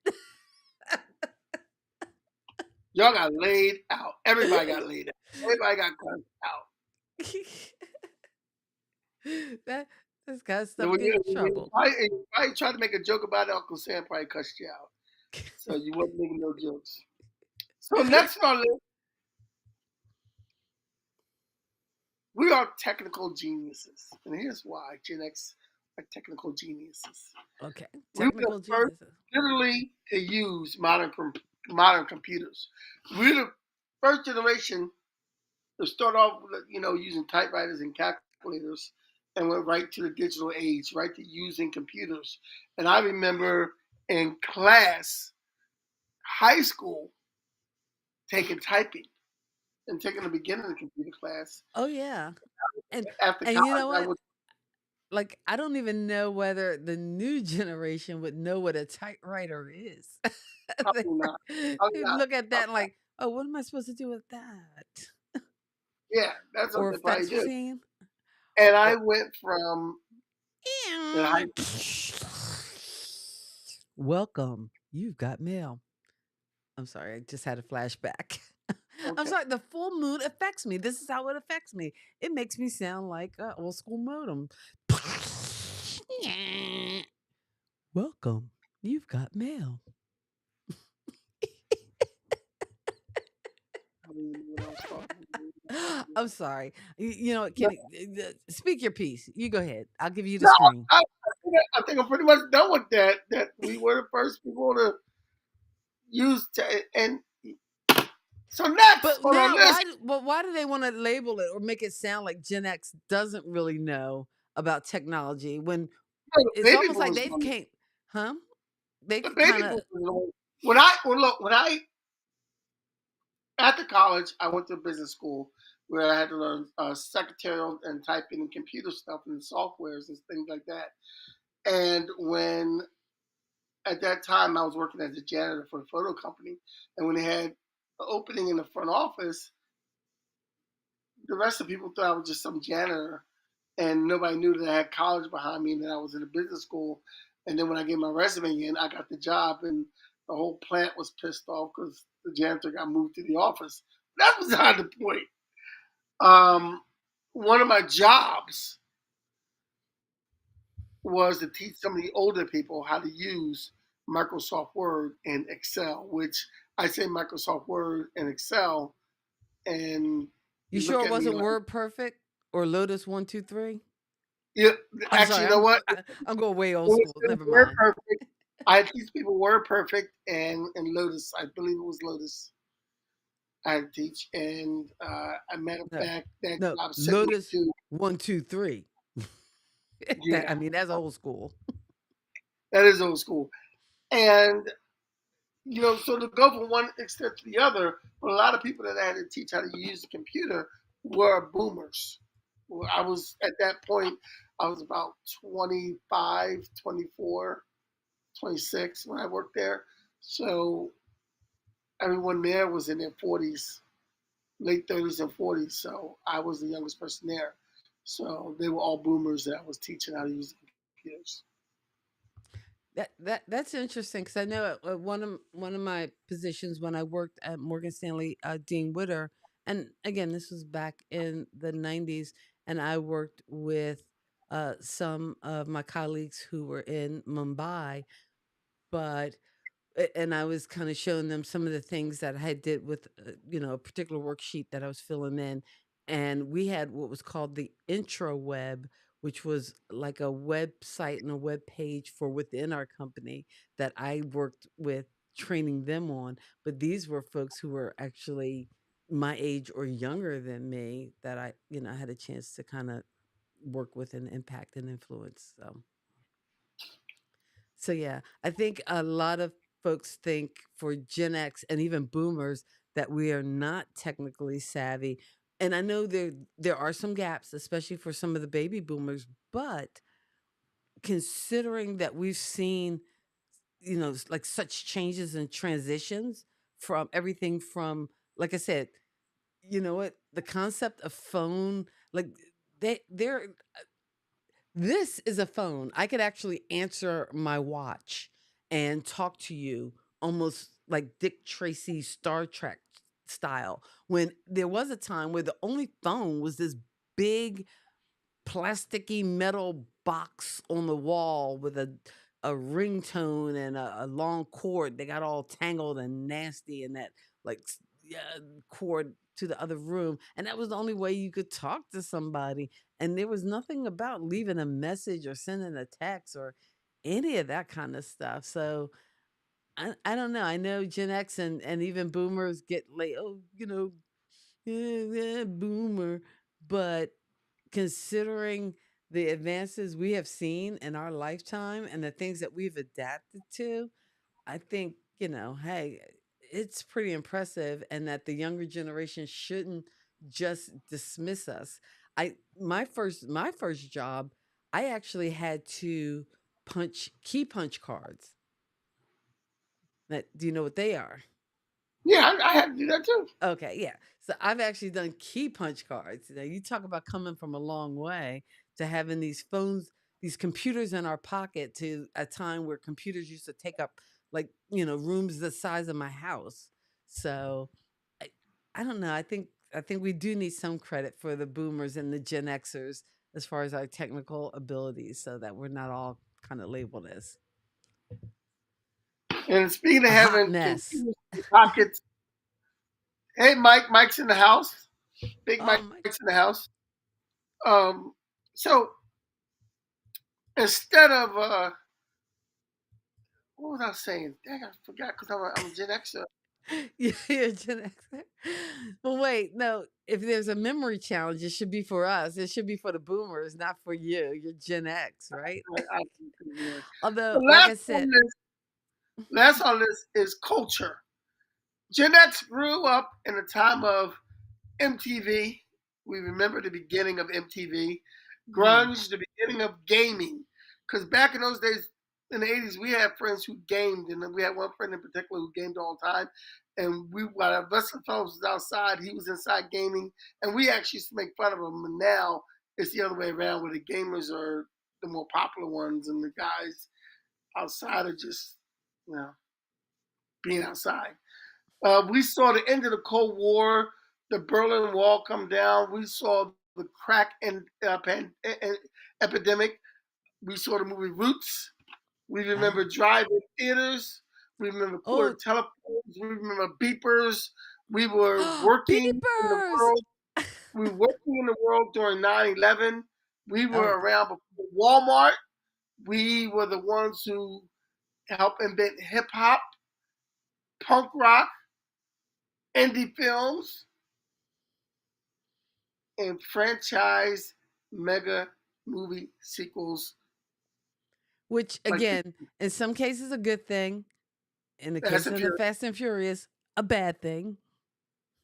y'all got laid out. Everybody got laid out. Everybody got cussed out. that that's kind of And stuff get you in trouble. you probably tried to make a joke about it, Uncle Sam probably cussed you out. So you wasn't making no jokes. So next on our list, we are technical geniuses. And here's why Gen X are technical geniuses. Okay, We were the technical first geniuses. literally to use modern computers. We were the first generation to start off with, using typewriters and calculators and went right to the digital age, right to using computers. And I remember in class, high school, taking typing and taking the beginning of the computer class. Oh yeah. And After and you know college, I what? was Like I don't even know whether the new generation would know what a typewriter is. they, probably not. Probably they not. look at that Probably and not. like, oh, what am I supposed to do with that? Yeah, that's what Or a they probably fax do. machine? And I Or went from in high welcome. You've got mail. I'm sorry, I just had a flashback. I'm okay. sorry, the full moon affects me. This is how it affects me. It makes me sound like an old school modem. Welcome. You've got mail. don't even know what I was talking I'm sorry. You know what, about. Kenny? Speak your piece. You go ahead. I'll give you the No, screen. I think I'm pretty much done with that. That we were the first people to use and so next But on our now, list, why do they want to label it or make it sound like Gen X doesn't really know about technology when the it's baby almost like boomers. they've came, huh? The They've kind baby of. boomers. When I after college, I went to business school where I had to learn secretarial and typing and computer stuff and softwares and things like that. And when at that time I was working as a janitor for a photo company, and when they had an opening in the front office, the rest of the people thought I was just some janitor, and nobody knew that I had college behind me and that I was in a business school. And then when I gave my resume in, I got the job, and the whole plant was pissed off because the janitor got moved to the office. That was not the point. Um, One of my jobs was to teach some of the older people how to use Microsoft Word and Excel, which I say Microsoft Word and Excel, and You you sure look it at me wasn't like, Word Perfect or Lotus 123? yeah, I'm actually, sorry. you know what? I'm going way old It school. was Never Word mind. Perfect. I teach people Word Perfect and Lotus. I believe it was Lotus I had to teach. And a matter of No, fact, that no, job sent me Lotus to, 123. yeah, I mean, that's old school. that is old school. And so to go from one extent to the other, but a lot of people that I had to teach how to use the computer were boomers. Well, I was at that point, I was about 25, 24, 26 when I worked there. So everyone there was in their 40s, late 30s and 40s. So I was the youngest person there. So they were all boomers that I was teaching how to use the computers. That's interesting because I know one of my positions when I worked at Morgan Stanley, Dean Witter, and again this was back in the '90s, and I worked with some of my colleagues who were in Mumbai, but and I was kind of showing them some of the things that I did with a particular worksheet that I was filling in, and we had what was called the intro web, which was like a website and a web page for within our company that I worked with training them on. But these were folks who were actually my age or younger than me that I had a chance to kind of work with and impact and influence. So yeah, I think a lot of folks think for Gen X and even boomers that we are not technically savvy. And I know there are some gaps, especially for some of the baby boomers, but considering that we've seen, like such changes and transitions from everything from, like I said, you know what, the concept of phone, like they're this is a phone. I could actually answer my watch and talk to you almost like Dick Tracy Star Trek style. When there was a time where the only phone was this big plasticky metal box on the wall with a ringtone and a long cord. They got all tangled and nasty in that like yeah, cord to the other room, and that was the only way you could talk to somebody. And there was nothing about leaving a message or sending a text or any of that kind of stuff. So I don't know. I know Gen X and even boomers get like, oh, boomer, but considering the advances we have seen in our lifetime and the things that we've adapted to, I think, hey, it's pretty impressive and that the younger generation shouldn't just dismiss us. My first job, I actually had to punch key punch cards. That do you know what they are? Yeah, I had to do that too. Okay, yeah. So I've actually done key punch cards. Now you talk about coming from a long way to having these phones, these computers in our pocket to a time where computers used to take up like, rooms the size of my house. So I, I don't know. I think we do need some credit for the boomers and the Gen Xers as far as our technical abilities so that we're not all kind of labeled as And speaking of a hot having mess. computers in pockets, Hey, Mike. Mike's in the house. Big Oh my. Mike's in the house. Um, so instead of what was I saying? Dang, I forgot because I'm a Gen Xer. You're Gen X. Well, wait, no. If there's a memory challenge, it should be for us. It should be for the boomers, not for you. You're Gen X, right? I yeah. The Although, like last I on said, this, last on this is culture. Gen X grew up in a time of MTV. We remember the beginning of MTV, mm, grunge, the beginning of gaming. Because back in those days, in the 80s, we had friends who gamed, and then we had one friend in particular who gamed all the time. And while our best fellows was outside, he was inside gaming, and we actually used to make fun of him. And now it's the other way around, where the gamers are the more popular ones, and the guys outside are just, you know, being outside. We saw the end of the Cold War, the Berlin Wall come down. We saw the crack epidemic. We saw the movie Roots. We remember ah, drive-in theaters. We remember oh, quarter telephones. We remember beepers. We were working in the beepers. world. We were working in the world during 9/11. We Oh, were around before Walmart. We were the ones who helped invent hip hop, punk rock, indie films, and franchise mega movie sequels which like again, in some cases, a good thing. In the Fast case and of the Furious. Fast and Furious, a bad thing.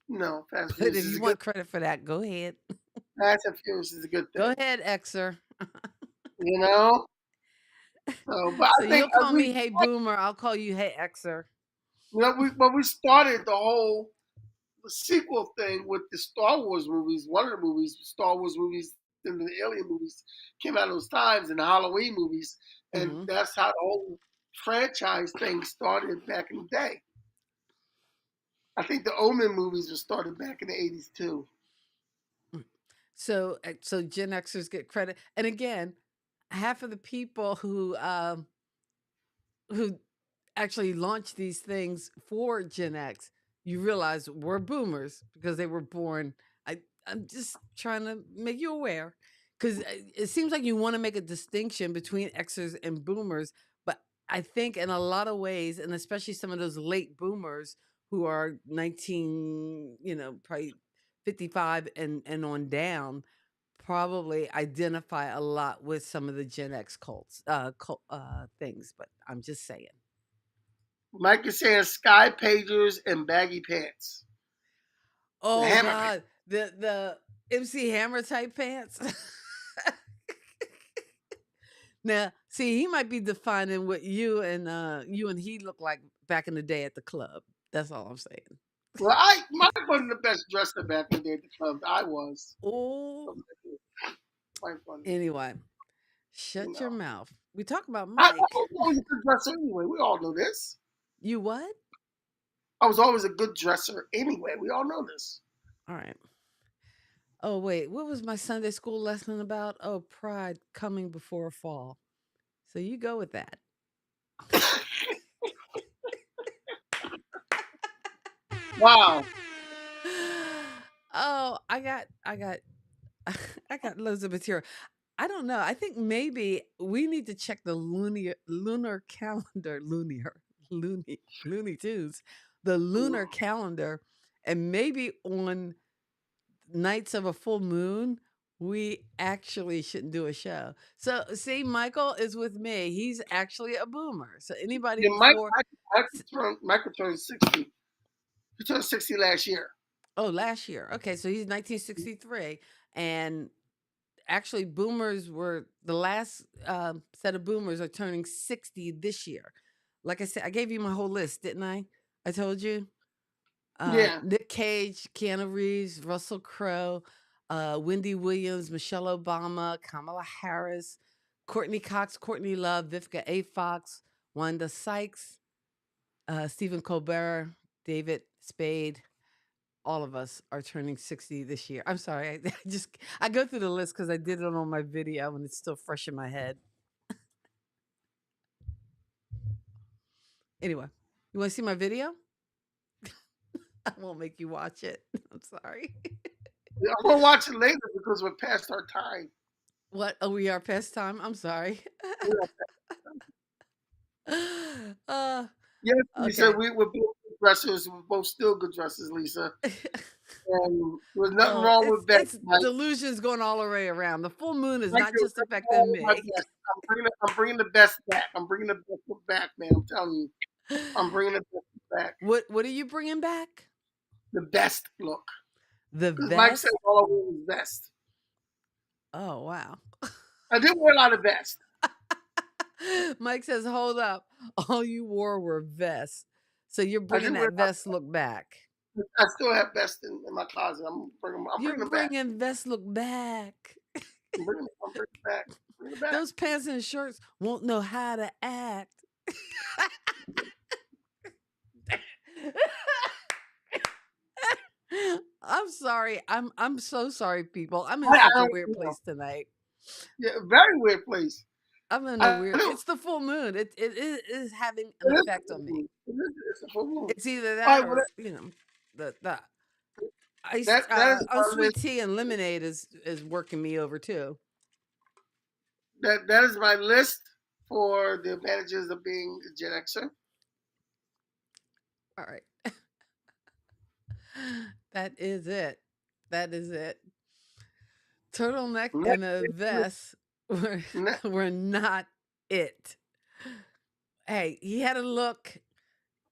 No, Fast and But Furious if is you a good. want credit for that, go ahead. Fast and Furious is a good Go thing. ahead, Xer. You know. So, but So I think you'll call we, me Hey Boomer. I'll call you Hey Xer. we started the whole sequel thing with the Star Wars movies. One of the movies, Star Wars movies, and the Alien movies came out those times, and the Halloween movies, and Hmm. that's how the whole franchise thing started back in the day. I think the Omen movies were started back in the 80s too. So Gen Xers get credit, and again, half of the people who actually launched these things for Gen X, you realize were boomers because they were born. I'm just trying to make you aware because it seems like you want to make a distinction between Xers and boomers, but I think in a lot of ways, and especially some of those late boomers who are 19, probably 55 and on down, probably identify a lot with some of the Gen X things. But I'm just saying. Mike is saying sky pagers and baggy pants. The Oh hammer pants. God, the MC Hammer type pants. Now, see, he might be defining what you and he look like back in the day at the club. That's all I'm saying. Well, Mike wasn't the best dresser back in the day at the club. I was. Oh, Mike wasn't, anyway, you shut your know. mouth. We talk about I Mike. was always a good dresser anyway. We all know this. You what? I was always a good dresser anyway. We all know this. All right. Oh wait, what was my Sunday school lesson about? Oh, pride coming before a fall. So you go with that. Wow. Oh, I got I got loads of material. I don't know. I think maybe we need to check the lunar calendar, Looney Tunes, the lunar calendar, and maybe on nights of a full moon, we actually shouldn't do a show. So, see, Michael is with me. He's actually a boomer. So, anybody Yeah, before, Mike turned 60. He turned 60 last year. oh, last year. Okay, so he's 1963, and actually boomers were the last set of boomers are turning 60 this year. Like I said, I gave you my whole list, didn't I told you. Yeah. Nick Cage, Keanu Reeves, Russell Crowe, Wendy Williams, Michelle Obama, Kamala Harris, Courtney Cox, Courtney Love, Vivica A. Fox, Wanda Sykes, Stephen Colbert, David Spade. All of us are turning 60 this year. I'm sorry. I go through the list because I did it on my video and it's still fresh in my head. Anyway, you want to see my video? I won't make you watch it. I'm sorry. Yeah, I'm gonna watch it later because we're past our time. What? Oh, we are past time. I'm sorry. Yeah. uh, Yes, Lisa, okay. we're both good dressers. We're both still good dressers, Lisa. And there's nothing Oh, wrong it's with best, it's Mike. delusions going all the way around. The full moon is Thank not you. just Thank you affecting all my me. best. I'm bringing the best back. I'm bringing the best look back, man. I'm telling you. I'm bringing the best look back. What are you bringing back? The best look. The Because Mike said vest? all I wear is best. Oh, wow. I did wear a lot of vest. Mike says, "Hold up. All you wore were vests. So you're I did bringing wear that a lot vest look back. of, I still have vests in my closet. I'm You're bringing them back. bringing vest look back. I'm bringing it back. Bring it back. Those pants and shirts won't know how to act." I'm sorry. I'm so sorry, people. I'm in I such a don't, weird place tonight. yeah, very weird place. I'm in a I weird. know. It's the full moon. It is having an It is a effect full on me. moon. It's a full moon. It's either All that right, well, or the that is my unsweet list. tea and lemonade is working me over too. That is my list for the advantages of being a Gen Xer. All right. That is it. That is it. Turtleneck and Next, a vest were, next, were not it. Hey, he had a look,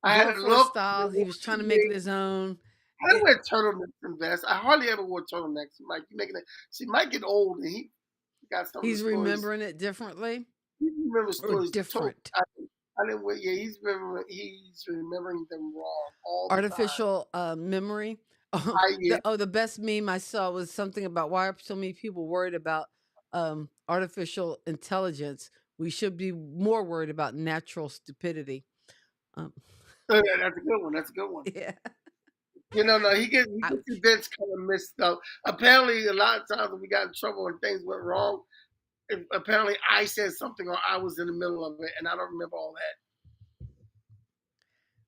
I had go a for a look. style. He was trying to make it his own. I didn't It, wear turtlenecks and vests. I hardly ever wore turtlenecks. Mike, you making it? See, Mike get old and he got some of the he's stories. remembering it differently He remembers or stories told. different. I didn't wear. Yeah, he's remembering them wrong all the time. Artificial memory. Oh, Yeah. the best meme I saw was something about why are so many people worried about artificial intelligence. We should be more worried about natural stupidity. Um, Yeah, that's a good one. That's a good one. yeah. No, he gets Ouch. events kind of mixed up. Apparently, a lot of times when we got in trouble and things went wrong, apparently I said something or I was in the middle of it, and I don't remember all that.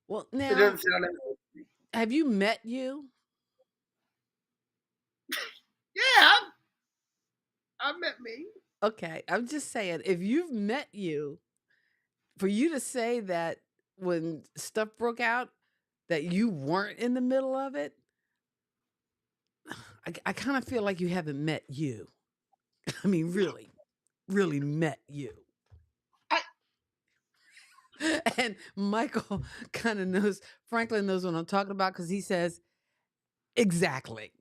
Well, It now, doesn't sound that good. have you met you? Yeah, I met me. Okay, I'm just saying, if you've met you, for you to say that when stuff broke out, that you weren't in the middle of it, I kind of feel like you haven't met you. I mean, really, really met you. I, And Michael kind of knows, Franklin knows what I'm talking about because he says, exactly.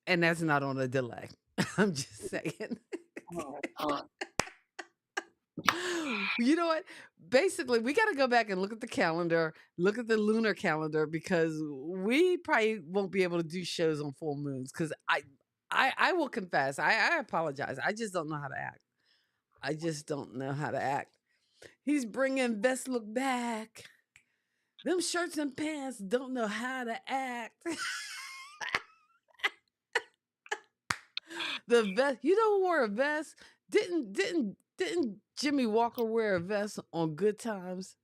And that's not on a delay. I'm just saying. uh, You know what? Basically, we got to go back and look at the calendar, look at the lunar calendar, because we probably won't be able to do shows on full moons. Because I will confess, I apologize. I just don't know how to act. I just don't know how to act. He's bringing best look back. Them shirts and pants don't know how to act. The vest, you know who wore a vest? Didn't Jimmy Walker wear a vest on Good Times?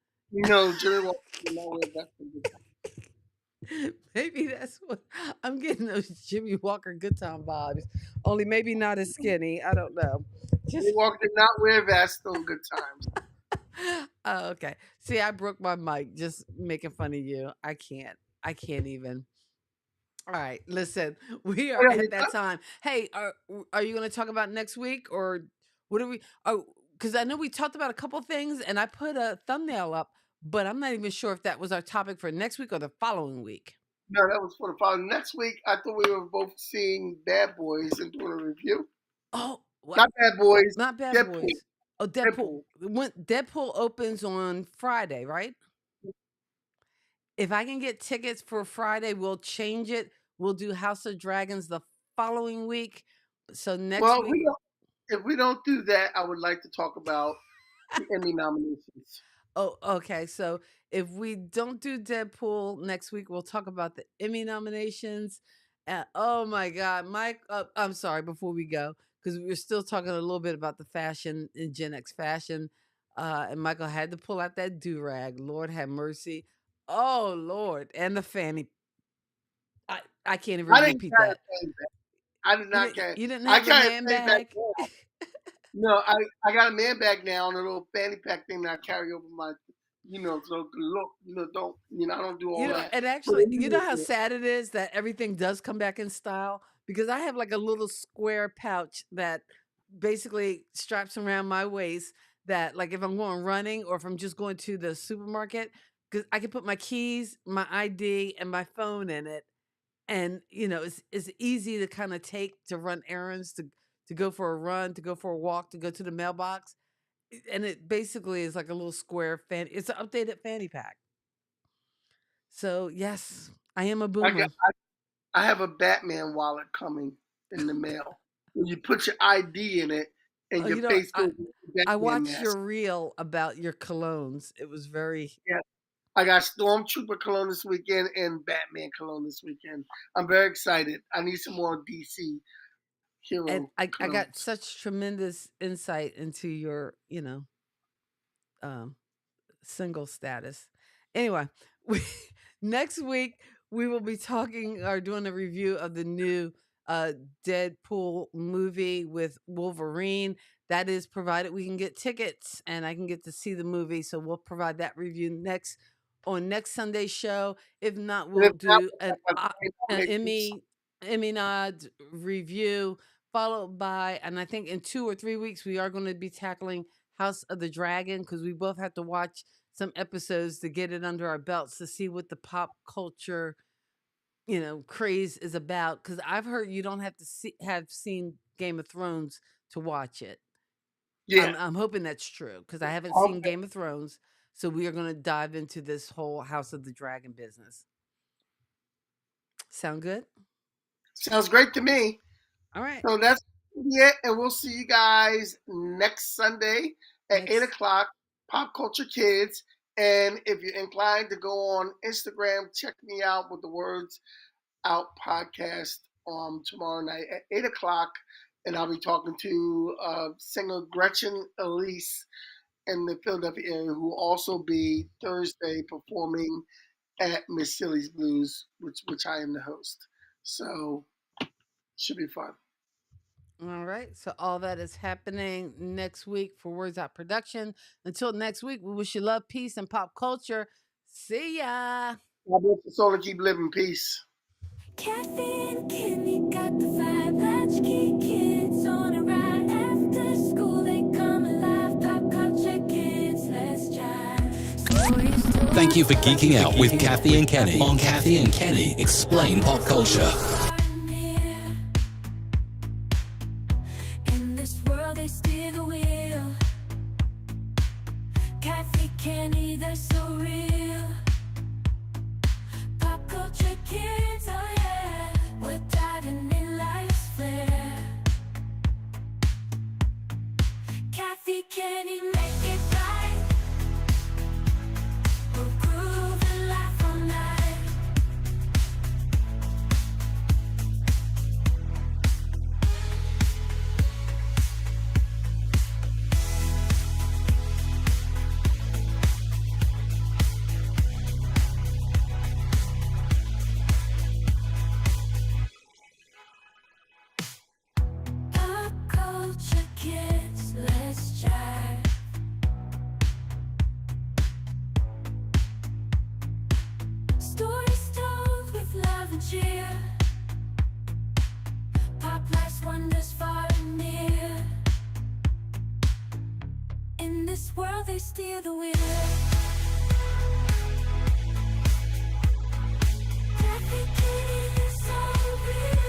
Jerry Walker did not wear that. Maybe that's what I'm getting, those Jimmy Walker Good Time vibes. Only maybe not as skinny. I don't know. Jerry Just Walker did not wear vests on Good Times. oh, okay. See, I broke my mic just making fun of you. I can't. I can't even. All right, listen, we are at that time. Hey, are you going to talk about next week or what are we? Oh, because I know we talked about a couple things and I put a thumbnail up, but I'm not even sure if that was our topic for next week or the following week. No, that was for the following. Next week, I thought we were both seeing Bad Boys and doing a review. Oh, what? Not Bad Boys, Not Bad Deadpool. Boys. Oh, Deadpool. Deadpool. When Deadpool opens on Friday, right? If I can get tickets for Friday, we'll change it. We'll do House of Dragons the following week. So next Well, week. if we don't do that, I would like to talk about the Emmy nominations. Oh, okay. So if we don't do Deadpool next week, we'll talk about the Emmy nominations. Oh my God, Mike! I'm sorry. Before we go, because we were still talking a little bit about the fashion in Gen X fashion, and Michael had to pull out that do rag. Lord have mercy. Oh Lord, and the fanny I can't even I didn't repeat carry that. a fanny pack. I did not carry. You didn't I have a carry a man fanny pack bag? now. No, I got a man bag now and a little fanny pack thing that I carry over my, so the look, don't, I don't do all that. And But actually, you know how immediately, sad it is that everything does come back in style? Because I have like a little square pouch that basically straps around my waist that like if I'm going running or if I'm just going to the supermarket, because I can put my keys, my ID, and my phone in it. And it's easy to kind of take to run errands, to go for a run, to go for a walk, to go to the mailbox. And it basically is like a little square fanny. It's an updated fanny pack. So yes, I am a I got, boomer. I have a Batman wallet coming in the mail. When you put your ID in it and Oh, your face goes with the I Batman watched your mask. reel about your colognes. It was very Yeah. I got Stormtrooper cologne this weekend and Batman cologne this weekend. I'm very excited. I need some more DC and hero I got colognes. such tremendous insight into your, um single status. Anyway, we, next week we will be talking or doing a review of the new uh Deadpool movie with Wolverine. That is provided we can get tickets and I can get to see the movie. So we'll provide that review next Sunday's show. If not, And we'll if not, do I an nominations. Emmy nod review followed by, and I think in 2 or 3 weeks we are going to be tackling House of the Dragon because we both have to watch some episodes to get it under our belts to see what the pop culture craze is about. Because I've heard you don't have to have seen Game of Thrones to watch it. Yeah. I'm hoping that's true because I haven't seen Okay. Game of Thrones. So we are going to dive into this whole House of the Dragon business. Sound good? Sounds great to me. All right. So that's it, and we'll see you guys next Sunday at 8 Next. o'clock, Pop Culture Kids. And if you're inclined to go on Instagram, check me out with the Words Out podcast tomorrow night at 8 o'clock. And I'll be talking to singer Gretchen Elise in the Philadelphia area, who will also be Thursday performing at Miss Silly's Blues, which I am the host. So should be fun. All right. So all that is happening next week for Words Out Production. Until next week, we wish you love, peace, and pop culture. See ya. God bless your soul and keep living peace. Kathy and Kenny got the vibe. Latchkey kids on a ride. After school they come alive. Pop Culture Kids, let's jive. Stories told Thank you for by geeking out with kids. Kathy and Kenny on Kathy and Kenny Explain Pop Culture. In this world they steer the wheel. Kathy, Kenny, they're so real. Pop Culture Kids, oh yeah. We're diving in life's flair. Kathy, Kenny, make it right. We'll groove and laugh all night. Pop Culture Kids, let's jive. Stories told with love and cheer. Pop life's wonders far and near. In this world they steer the wheel. Kathy, Kenny, they're so real.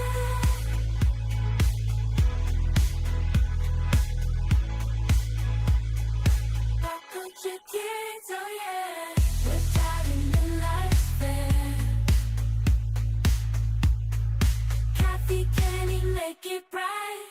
Pop Culture Kids, oh yeah. We're diving in life's fair. Kathy, Kenny, make it bright.